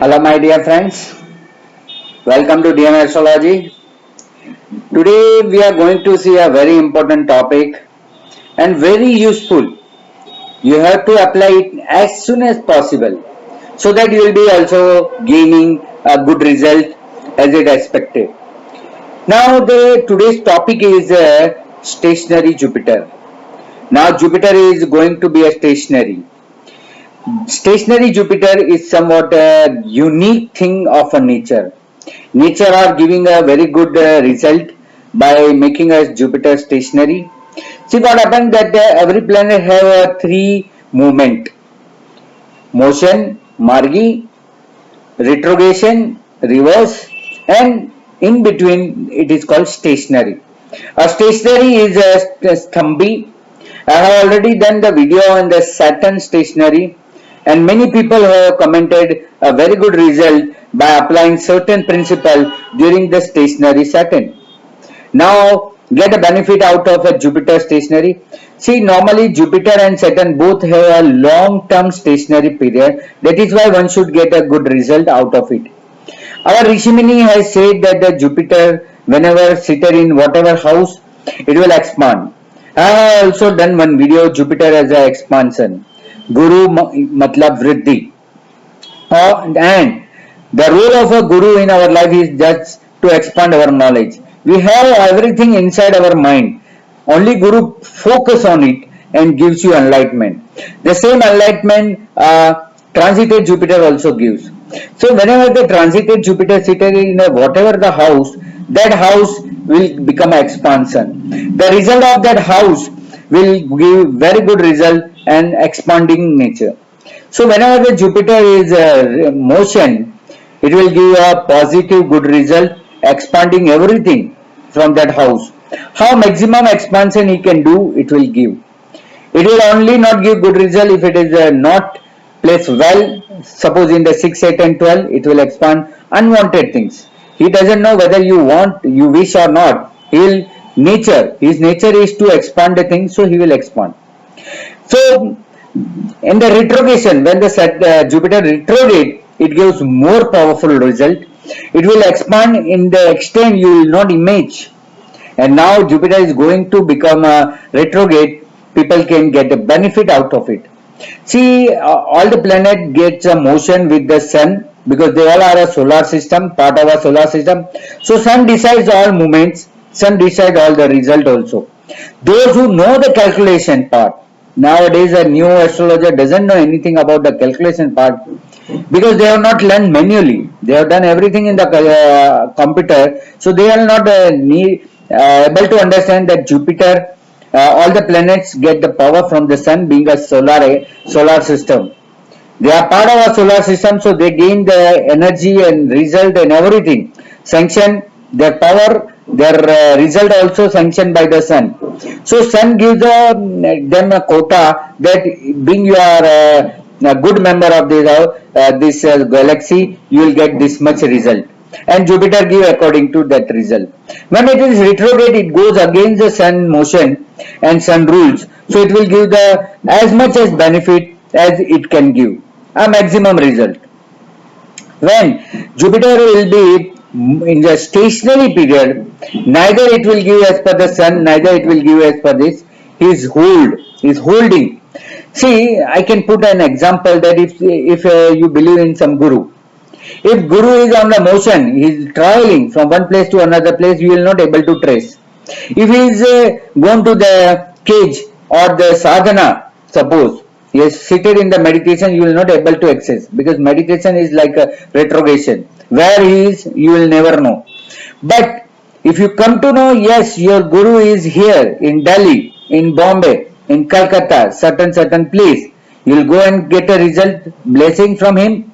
Hello, my dear friends. Welcome to DM Astrology. Today, we are going to see a very important topic and very useful. You have to apply it as soon as possible so that you will be also gaining a good result as it expected. Now, today's topic is stationary Jupiter. Now, Jupiter is going to be a stationary. Stationary Jupiter is somewhat a unique thing of a nature. Nature are giving a very good result by making us Jupiter stationary. See what happened that every planet have three movement: motion, margi, retrogression, reverse, and in between it is called stationary. A stationary is a Stambhi. I have already done the video on the Saturn stationary, and many people have commented a very good result by applying certain principle during the stationary Saturn. Now get a benefit out of a Jupiter stationary. See, normally Jupiter and Saturn both have a long term stationary period. That is why one should get a good result out of it. Our Rishimini has said that the Jupiter, whenever seated in whatever house, it will expand. I have also done one video Jupiter as an expansion. Guru matlab vriddhi. And the role of a guru in our life is just to expand our knowledge. We have everything inside our mind. Only Guru focus on it and gives you enlightenment. The same enlightenment transited Jupiter also gives. So whenever the transited Jupiter seated in whatever the house, that house will become an expansion. The result of that house will give very good result and expanding nature. So whenever the Jupiter is motion, it will give a positive good result, expanding everything from that house. How maximum expansion he can do, it will give. It will only not give good result if it is not placed well. Suppose in the 6, 8 and 12, it will expand unwanted things. He doesn't know whether you wish or not. His nature is to expand the thing, so he will expand. So in the retrogression, when the Jupiter retrograde, it gives more powerful result. It will expand in the extent you will not imagine. And now Jupiter is going to become a retrograde. People can get a benefit out of it. See, all the planet gets a motion with the sun because they all are a solar system, part of a solar system. So sun decides all movements. Sun decides all the result also. Those who know the calculation part, nowadays a new astrologer doesn't know anything about the calculation part because they have not learned manually. They have done everything in the computer, so they are not able to understand that Jupiter, all the planets get the power from the sun being a solar system. They are part of our solar system, so they gain the energy and result and everything. Sanction their power, their result also sanctioned by the sun. So sun gives them a quota that being you are a good member of this galaxy, you will get this much result. And Jupiter give according to that result. When it is retrograde, it goes against the sun motion and sun rules. So it will give the as much as benefit as it can give, a maximum result. When Jupiter will be in the stationary period, neither it will give as per the sun, neither it will give as per this. He is holding. See, I can put an example that if you believe in some guru, if guru is on the motion, he is traveling from one place to another place, you will not able to trace. If he is gone to the cage or the sadhana, suppose he is seated in the meditation, you will not able to access because meditation is like a retrogression. Where he is, you will never know. But if you come to know, yes, your guru is here in Delhi, in Bombay, in Calcutta, certain place, you will go and get a result, blessing from him.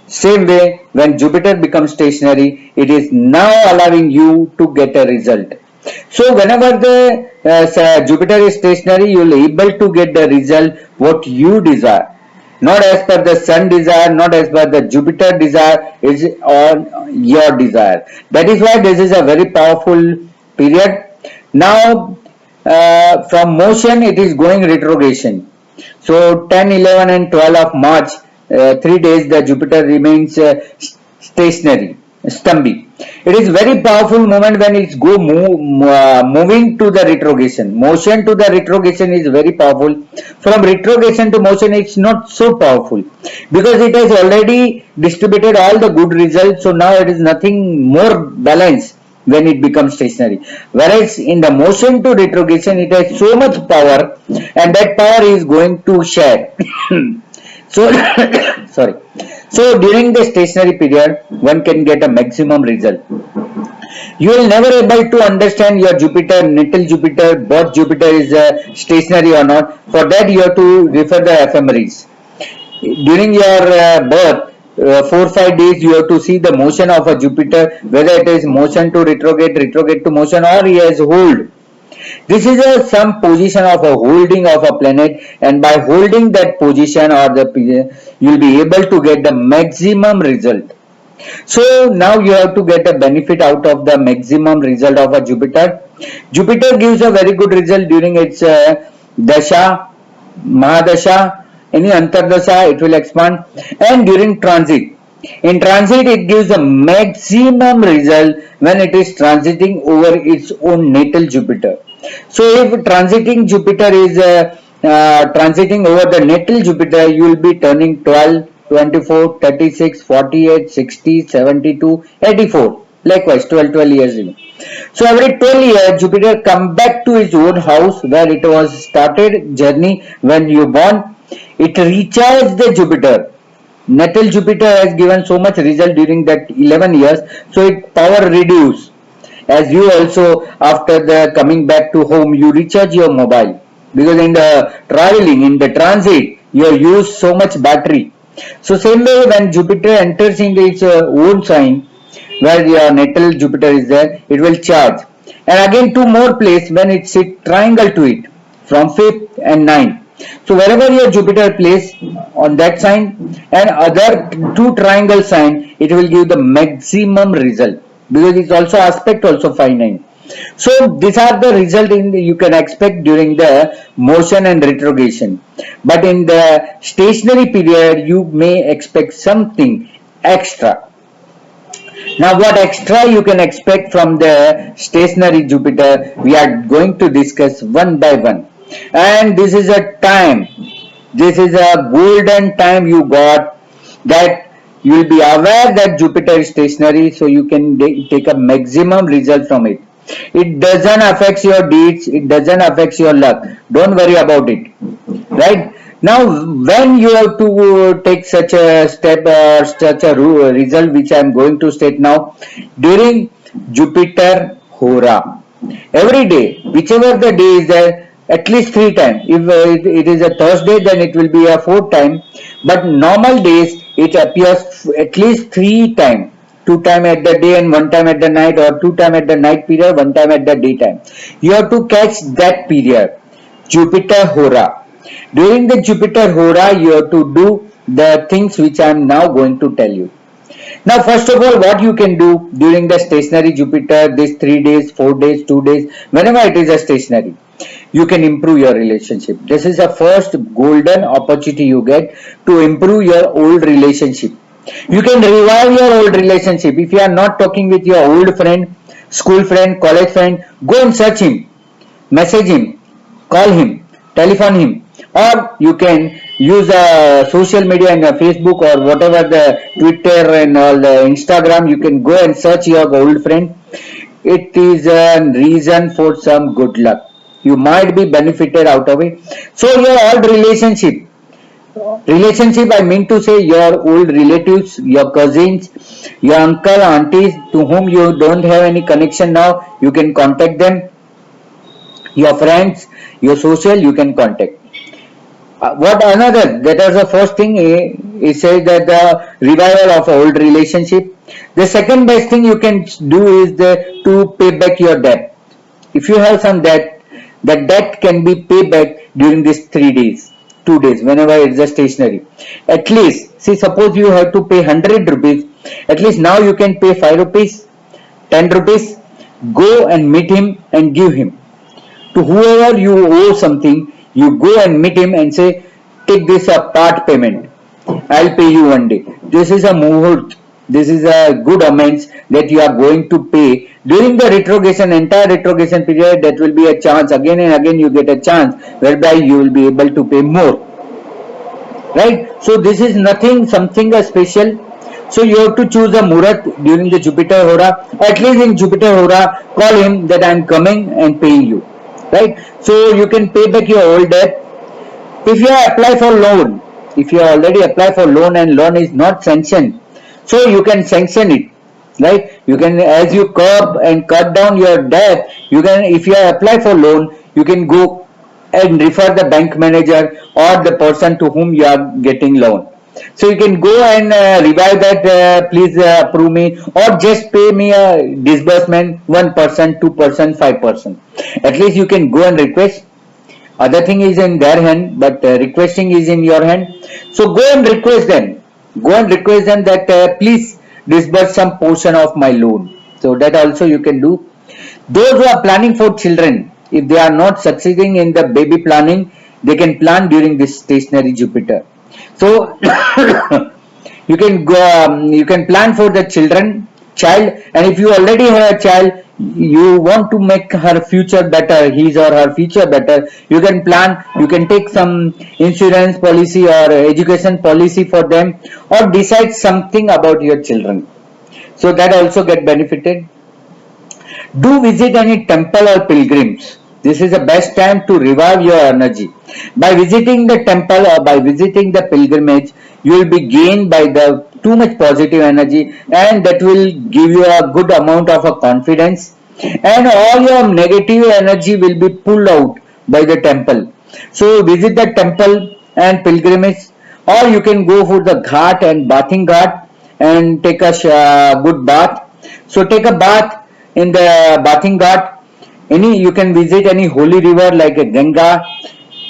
Same way, when Jupiter becomes stationary, it is now allowing you to get a result. So whenever the Jupiter is stationary, you will be able to get the result what you desire. Not as per the sun desire, not as per the Jupiter desire, is on your desire. That is why this is a very powerful period. Now, from motion, it is going retrogression. So 10, 11 and 12 of March, 3 days the Jupiter remains stationary, Stambhi. It is very powerful moment when it's moving to the retrogression. Motion to the retrogression is very powerful. From retrogression to motion, it's not so powerful because it has already distributed all the good results. So now it is nothing more balanced when it becomes stationary. Whereas in the motion to retrogression, it has so much power, and that power is going to share. So sorry. So during the stationary period, one can get a maximum result. You will never able to understand your Jupiter, natal Jupiter, both Jupiter is stationary or not. For that you have to refer the ephemeris. During your birth, 4 5 days you have to see the motion of a Jupiter, whether it is motion to retrograde, retrograde to motion, or he has hold. This is some position of a holding of a planet, and by holding that position or the you will be able to get the maximum result. So now you have to get a benefit out of the maximum result of a Jupiter. Jupiter gives a very good result during its dasha, mahadasha, any antardasha, it will expand, and during transit. In transit, it gives the maximum result when it is transiting over its own natal Jupiter. So if transiting Jupiter is transiting over the natal Jupiter, you will be turning 12, 24, 36, 48, 60, 72, 84. Likewise, 12 years in. So every 12 years, Jupiter come back to its own house where it was started journey when you born. It recharges the Jupiter. Natal Jupiter has given so much result during that 11 years, so its power reduce. As you also after the coming back to home, you recharge your mobile because in the traveling, in the transit, you use so much battery. So same way when Jupiter enters into its own sign, where your natal Jupiter is there, it will charge. And again two more place when it sit triangle to it from 5th and 9th. So wherever your Jupiter place on that sign and other two triangle sign, it will give the maximum result because it's also aspect also 5 9. So these are the result you can expect during the motion and retrogression. But in the stationary period, you may expect something extra. Now what extra you can expect from the stationary Jupiter, we are going to discuss one by one. And this is a time, this is a golden time you got, that you will be aware that Jupiter is stationary, so you can take a maximum result from it. It doesn't affect your deeds, it doesn't affect your luck. Don't worry about it. Right? Now, when you have to take such a step or such a result, which I am going to state now, during Jupiter Hora, every day, whichever the day is there, at least 3 times. If it is a Thursday, then it will be a 4th time. But normal days, it appears at least 3 times. 2 times at the day and 1 time at the night, or 2 times at the night period, 1 time at the daytime. You have to catch that period. Jupiter Hora. During the Jupiter Hora, you have to do the things which I am now going to tell you. Now, first of all, what you can do during the stationary Jupiter, this 3 days, 4 days, 2 days, whenever it is a stationary, you can improve your relationship. This is the first golden opportunity you get to improve your old relationship. You can revive your old relationship. If you are not talking with your old friend, school friend, college friend, go and search him, message him, call him, telephone him, or you can use social media and Facebook or whatever the Twitter and all the Instagram. You can go and search your old friend. It is a reason for some good luck. You might be benefited out of it. So your old relationship, I mean to say your old relatives, your cousins, your uncle, aunties to whom you don't have any connection now, you can contact them. Your friends, your social, you can contact. What another, that is the first thing, it says that the revival of old relationship. The second best thing you can do is to pay back your debt. If you have some debt, the debt can be paid back during these 3 days, 2 days, whenever it's a stationary. At least, see, suppose you have to pay 100 rupees, at least now you can pay 5 rupees, 10 rupees, go and meet him and give him. To whoever you owe something, you go and meet him and say, take this a part payment. I'll pay you one day. This is a muhurt. This is a good amounts that you are going to pay during the retrogression, entire retrogression period. That will be a chance again and again. You get a chance whereby you will be able to pay more, right? So this is nothing something special. So you have to choose a murat during the Jupiter Hora. At least in Jupiter Hora, call him that I am coming and paying you, right? So you can pay back your old debt. If you apply for loan, if you already apply for loan and loan is not sanctioned, so you can sanction it, right? You can, as you curb and cut down your debt, you can, if you apply for loan, you can go and refer the bank manager or the person to whom you are getting loan. So you can go and revive that, please approve me, or just pay me a disbursement 1%, 2%, 5%. At least you can go and request. Other thing is in their hand, but requesting is in your hand. So go and request them. Go and request them that please disburse some portion of my loan. So that also you can do. Those who are planning for children, if they are not succeeding in the baby planning, they can plan during this stationary Jupiter. So you can go, you can plan for the child, and if you already have a child, you want to make her future better, his or her future better, you can plan, you can take some insurance policy or education policy for them, or decide something about your children, so that also get benefited. Do visit any temple or pilgrims. This is the best time to revive your energy. By visiting the temple or by visiting the pilgrimage, you will be gained by the too much positive energy, and that will give you a good amount of a confidence, and all your negative energy will be pulled out by the temple. So visit the temple and pilgrimage, or you can go for the ghat and bathing ghat and take a good bath. So take a bath in the bathing ghat. Any, you can visit any holy river like Ganga,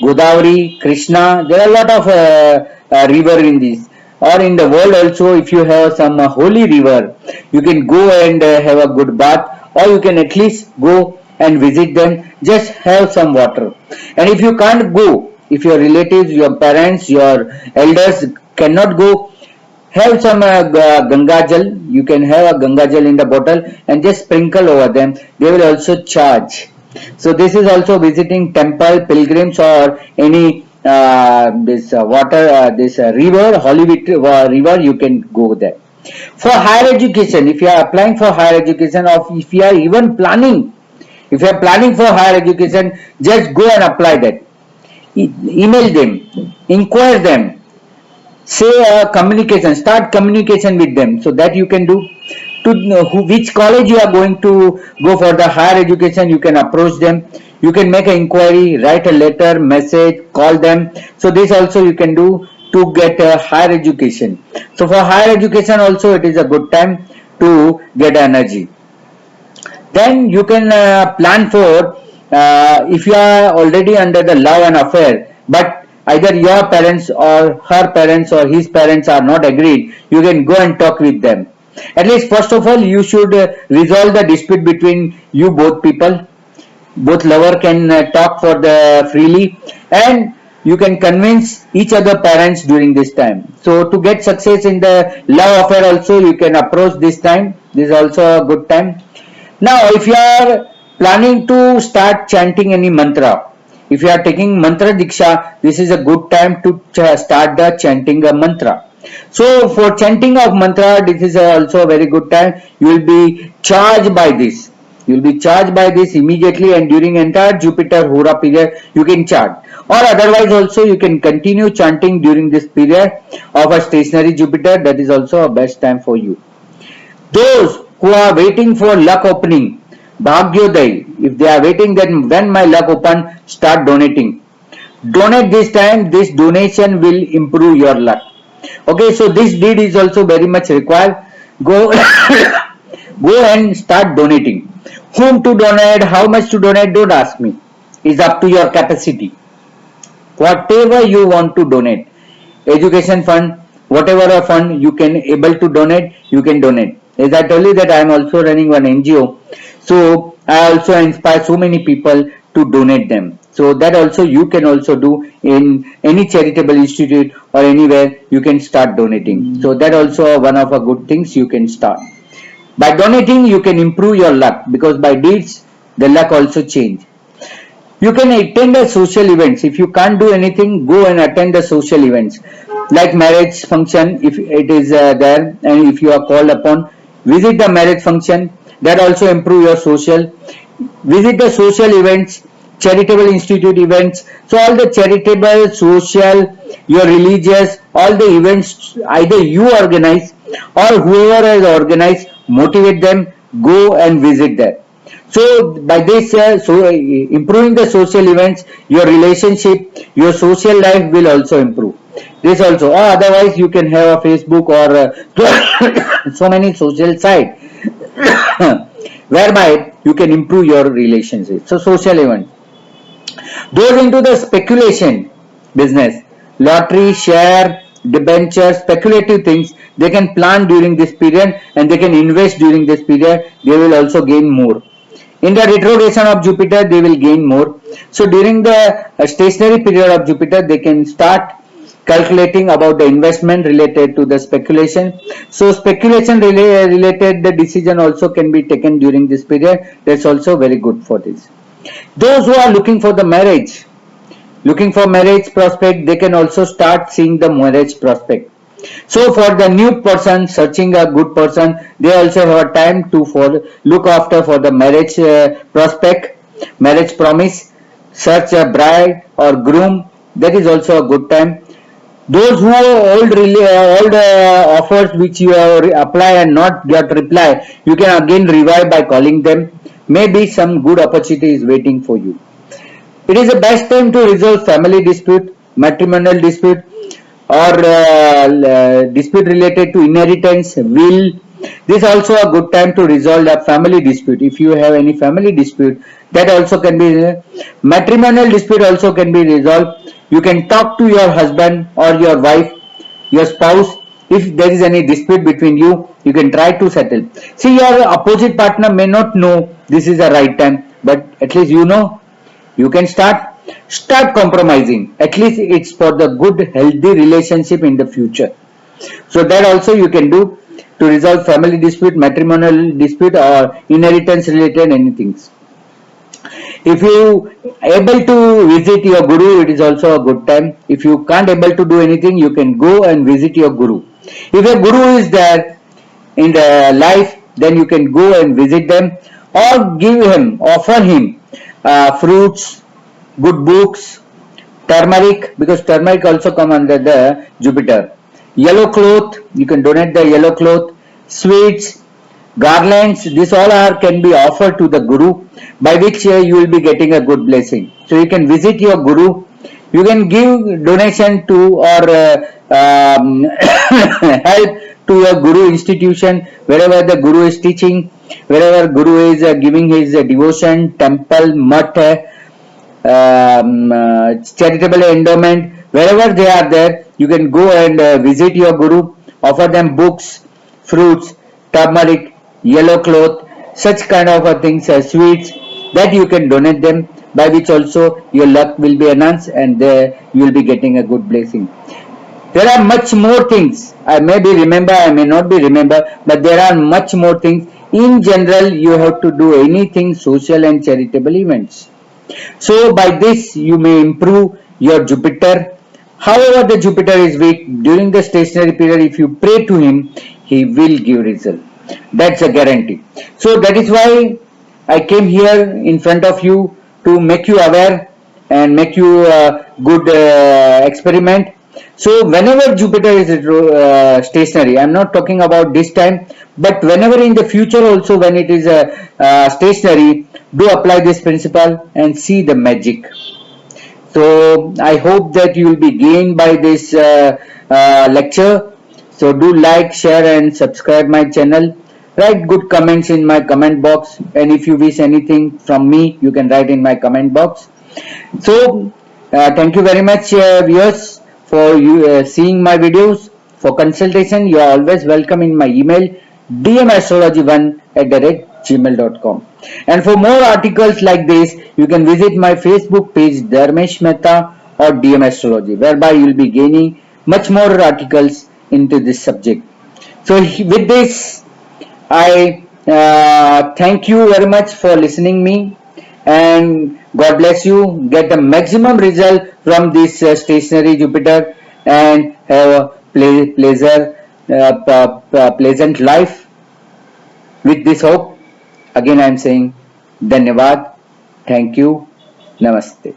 Godavari, Krishna. There are a lot of river in this. Or in the world also, if you have some holy river, you can go and have a good bath, or you can at least go and visit them. Just have some water. And if you can't go, if your relatives, your parents, your elders cannot go, have some Ganga Jal. You can have a Ganga Jal in the bottle and just sprinkle over them. They will also charge. So this is also visiting temple, pilgrims, or any this water, this river, holy river. You can go there. For higher education, if you are applying for higher education, or if you are even planning, if you are planning for higher education, just go and apply that. Email them, inquire them, say communication, start communication with them, so that you can do to know which college you are going to go for the higher education. You can approach them, you can make an inquiry, write a letter, message, call them. So this also you can do to get a higher education. So for higher education also it is a good time to get energy. Then you can plan for, if you are already under the love and affair, but either your parents or her parents or his parents are not agreed, you can go and talk with them. At least first of all, you should resolve the dispute between you both people. Both lover can talk for the freely, and you can convince each other parents during this time. So to get success in the love affair also, you can approach this time. This is also a good time. Now if you are planning to start chanting any mantra, if you are taking mantra diksha, this is a good time to start the chanting a mantra. So for chanting of mantra, this is also a very good time. You will be charged by this. You will be charged by this immediately, and during entire Jupiter Hora period, you can chant. Or otherwise also you can continue chanting during this period of a stationary Jupiter. That is also a best time for you. Those who are waiting for luck opening, Bhagyodaya, if they are waiting that when my luck open, start donating. Donate this time, this donation will improve your luck. Okay, so this deed is also very much required. Go, go and start donating. Whom to donate, how much to donate, don't ask me. It's up to your capacity. Whatever you want to donate, education fund, whatever a fund you can able to donate, you can donate. As I told you that I am also running one NGO, so I also inspire so many people to donate them. So that also you can also do in any charitable institute or anywhere. You can start donating. So that also one of the good things you can start. By donating, you can improve your luck, because by deeds, the luck also change. You can attend a social events. If you can't do anything, go and attend the social events like marriage function if it is there, and if you are called upon, visit the marriage function. That also improve your social. Visit the social events, charitable institute events. So all the charitable, social, your religious, all the events either you organize or whoever has organized, motivate them, go and visit there. So by this, improving the social events, your relationship, your social life will also improve. This also, or otherwise you can have a Facebook or so many social sites whereby you can improve your relationship. So social event. Those into the speculation business, lottery, share, debenture, speculative things, they can plan during this period and they can invest during this period. They will also gain more. In the retrogression of Jupiter, they will gain more. So during the stationary period of Jupiter, they can start calculating about the investment related to the speculation. So speculation related the decision also can be taken during this period. That's also very good for this. Those who are looking for marriage prospect, they can also start seeing the marriage prospect. So for the new person searching a good person, they also have a time to look after for the marriage prospect, marriage promise, search a bride or groom. That is also a good time. Those who are old offers which you have apply and not get reply, you can again revive by calling them. Maybe some good opportunity is waiting for you. It is the best time to resolve family dispute, matrimonial dispute, or dispute related to inheritance, will. This is also a good time to resolve a family dispute. If you have any family dispute, that also can be matrimonial dispute also can be resolved. You can talk to your husband or your wife, your spouse. If there is any dispute between you, you can try to settle. See, your opposite partner may not know this is the right time, but at least you know you can start compromising. At least it's for the good healthy relationship in the future. So that also you can do to resolve family dispute, matrimonial dispute, or inheritance related anything. If you able to visit your guru, it is also a good time. If you can't able to do anything, you can go and visit your guru. If a guru is there in the life, then you can go and visit them, or offer him fruits, good books, turmeric, because turmeric also come under the Jupiter. Yellow cloth, you can donate the yellow cloth. Sweets, garlands, this all are can be offered to the guru, by which you will be getting a good blessing. So you can visit your guru. You can give donation to or help to your guru institution wherever the guru is teaching, wherever guru is giving his devotion, temple, mutt, charitable endowment, wherever they are there, you can go and visit your guru, offer them books, fruits, turmeric, yellow cloth, such kind of things, sweets, that you can donate them, by which also your luck will be enhanced and you will be getting a good blessing. There are much more things. I may be remember, I may not be remember, but there are much more things. In general, you have to do anything social and charitable events. So by this you may improve your Jupiter. However, the Jupiter is weak during the stationary period. If you pray to him, he will give result. That's a guarantee. So that is why I came here in front of you to make you aware and make you a good experiment. So whenever Jupiter is stationary, I am not talking about this time, but whenever in the future also when it is stationary, do apply this principle and see the magic. So I hope that you will be gained by this lecture. So do like, share and subscribe my channel. Write good comments in my comment box, and if you wish anything from me, you can write in my comment box. So thank you very much viewers for seeing my videos. For consultation, you are always welcome in my email dmastrology1 gmail.com. And for more articles like this, you can visit my Facebook page Dharmesh Mehta or DM Astrology, whereby you will be gaining much more articles into this subject. So with this, I thank you very much for listening me, and God bless you. Get the maximum result from this stationary Jupiter, and have a pleasant life. With this hope, again I am saying Dhanyavad, thank you, Namaste.